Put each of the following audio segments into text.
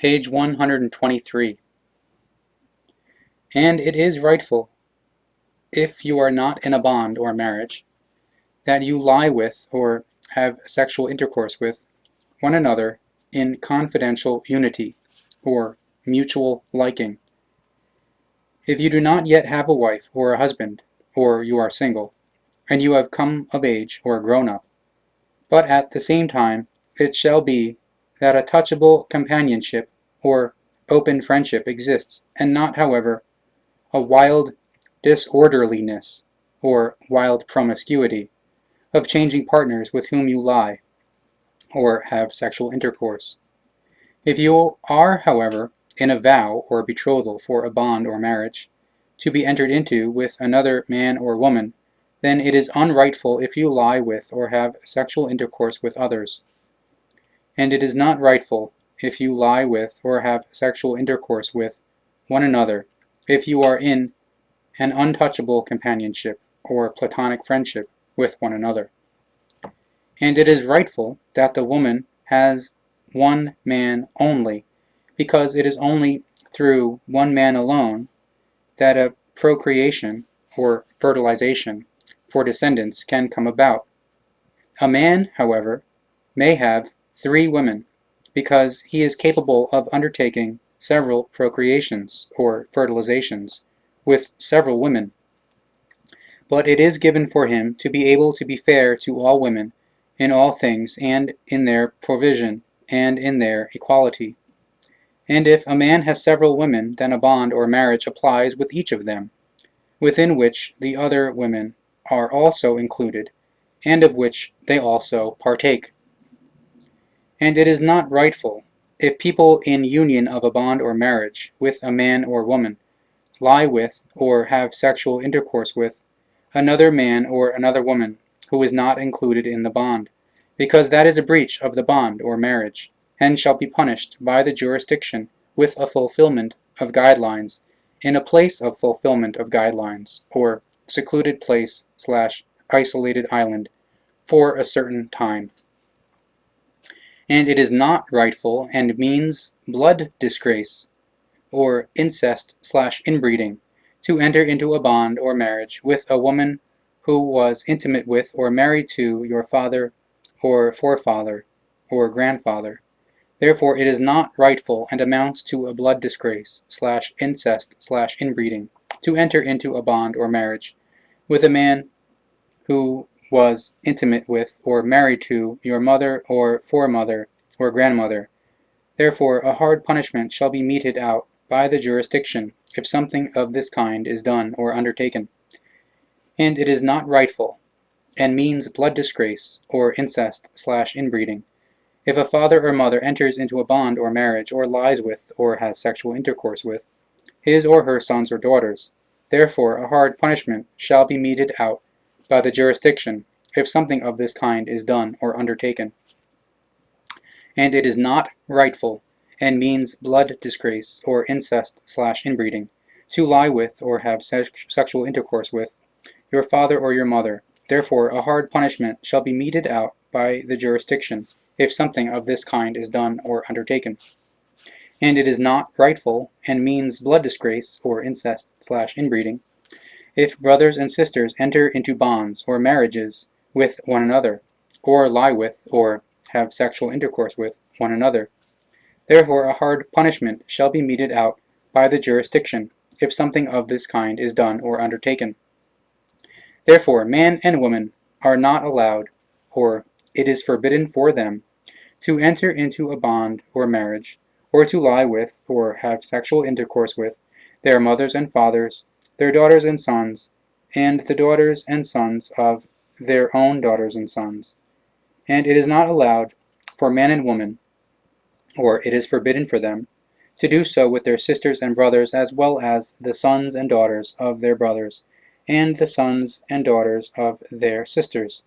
Page 123. And it is rightful, if you are not in a bond or marriage, that you lie with or have sexual intercourse with one another in confidential unity or mutual liking. If you do not yet have a wife or a husband, or you are single, and you have come of age or grown up, but at the same time it shall be that a touchable companionship or open friendship exists, and not, however, a wild disorderliness or wild promiscuity of changing partners with whom you lie or have sexual intercourse. If you are, however, in a vow or betrothal for a bond or marriage, to be entered into with another man or woman, then it is unrightful if you lie with or have sexual intercourse with others. And it is not rightful if you lie with or have sexual intercourse with one another if you are in an untouchable companionship or platonic friendship with one another. And it is rightful that the woman has one man only, because it is only through one man alone that a procreation or fertilization for descendants can come about. A man, however, may have 3 women, because he is capable of undertaking several procreations or fertilizations with several women. But it is given for him to be able to be fair to all women in all things, and in their provision, and in their equality. And if a man has several women, then a bond or marriage applies with each of them, within which the other women are also included, and of which they also partake. And it is not rightful, if people in union of a bond or marriage with a man or woman lie with or have sexual intercourse with another man or another woman who is not included in the bond, because that is a breach of the bond or marriage, and shall be punished by the jurisdiction with a fulfillment of guidelines in a place of fulfillment of guidelines, or secluded place/isolated island, for a certain time. And it is not rightful, and means blood disgrace, or incest/inbreeding, to enter into a bond or marriage with a woman who was intimate with or married to your father or forefather or grandfather. Therefore it is not rightful, and amounts to a blood disgrace/incest/inbreeding, to enter into a bond or marriage with a man who was intimate with or married to your mother or foremother or grandmother. Therefore a hard punishment shall be meted out by the jurisdiction if something of this kind is done or undertaken. And it is not rightful, and means blood disgrace, or incest/inbreeding, if a father or mother enters into a bond or marriage, or lies with, or has sexual intercourse with, his or her sons or daughters. Therefore a hard punishment shall be meted out by the jurisdiction if something of this kind is done or undertaken. And it is not rightful, and means blood disgrace, or incest/inbreeding, to lie with or have sexual intercourse with your father or your mother. Therefore a hard punishment shall be meted out by the jurisdiction if something of this kind is done or undertaken. And it is not rightful, and means blood disgrace, or incest/inbreeding, if brothers and sisters enter into bonds or marriages with one another, or lie with, or have sexual intercourse with one another. Therefore a hard punishment shall be meted out by the jurisdiction if something of this kind is done or undertaken. Therefore man and woman are not allowed, or it is forbidden for them, to enter into a bond or marriage, or to lie with, or have sexual intercourse with, their mothers and fathers, their daughters and sons, and the daughters and sons of their own daughters and sons. And it is not allowed for man and woman, or it is forbidden for them, to do so with their sisters and brothers, as well as the sons and daughters of their brothers, and the sons and daughters of their sisters.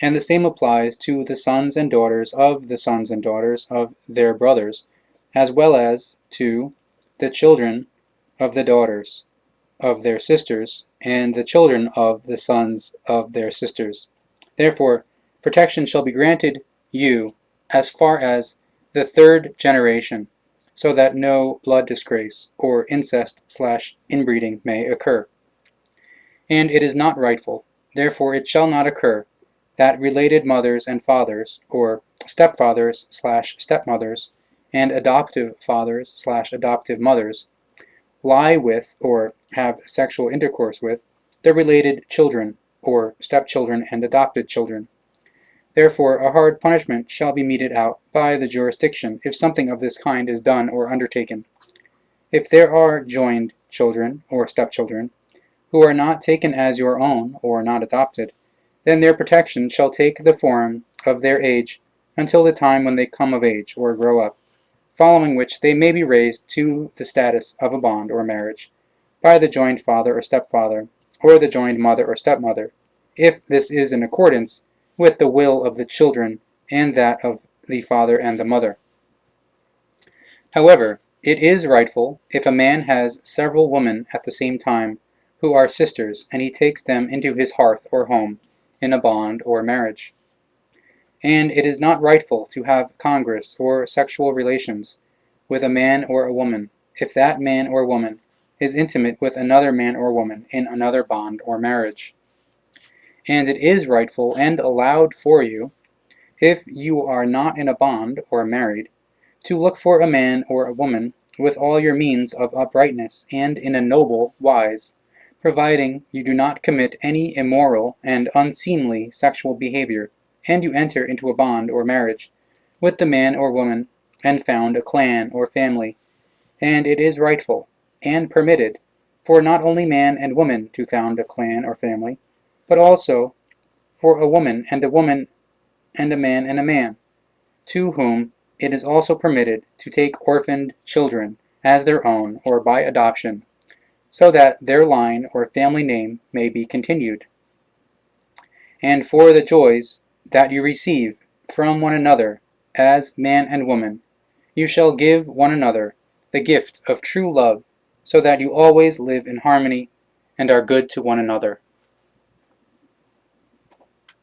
And the same applies to the sons and daughters of the sons and daughters of their brothers, as well as to the children of the daughters of their sisters, and the children of the sons of their sisters. Therefore protection shall be granted you as far as the 3rd generation, so that no blood disgrace or incest/inbreeding may occur. And it is not rightful, therefore it shall not occur, that related mothers and fathers, or stepfathers/stepmothers, and adoptive fathers/adoptive mothers, lie with or have sexual intercourse with the related children, or stepchildren and adopted children. Therefore, a hard punishment shall be meted out by the jurisdiction if something of this kind is done or undertaken. If there are joined children or stepchildren, who are not taken as your own or not adopted, then their protection shall take the form of their age until the time when they come of age or grow up, following which they may be raised to the status of a bond or marriage by the joined father or stepfather, or the joined mother or stepmother, if this is in accordance with the will of the children and that of the father and the mother. However, it is rightful if a man has several women at the same time who are sisters, and he takes them into his hearth or home in a bond or marriage. And it is not rightful to have congress or sexual relations with a man or a woman, if that man or woman is intimate with another man or woman in another bond or marriage. And it is rightful and allowed for you, if you are not in a bond or married, to look for a man or a woman with all your means of uprightness and in a noble wise, providing you do not commit any immoral and unseemly sexual behavior, and you enter into a bond or marriage with the man or woman and found a clan or family. And it is rightful and permitted for not only man and woman to found a clan or family, but also for a woman and a man and a man, to whom it is also permitted to take orphaned children as their own or by adoption, so that their line or family name may be continued. And for the joys that you receive from one another as man and woman, you shall give one another the gift of true love, so that you always live in harmony and are good to one another.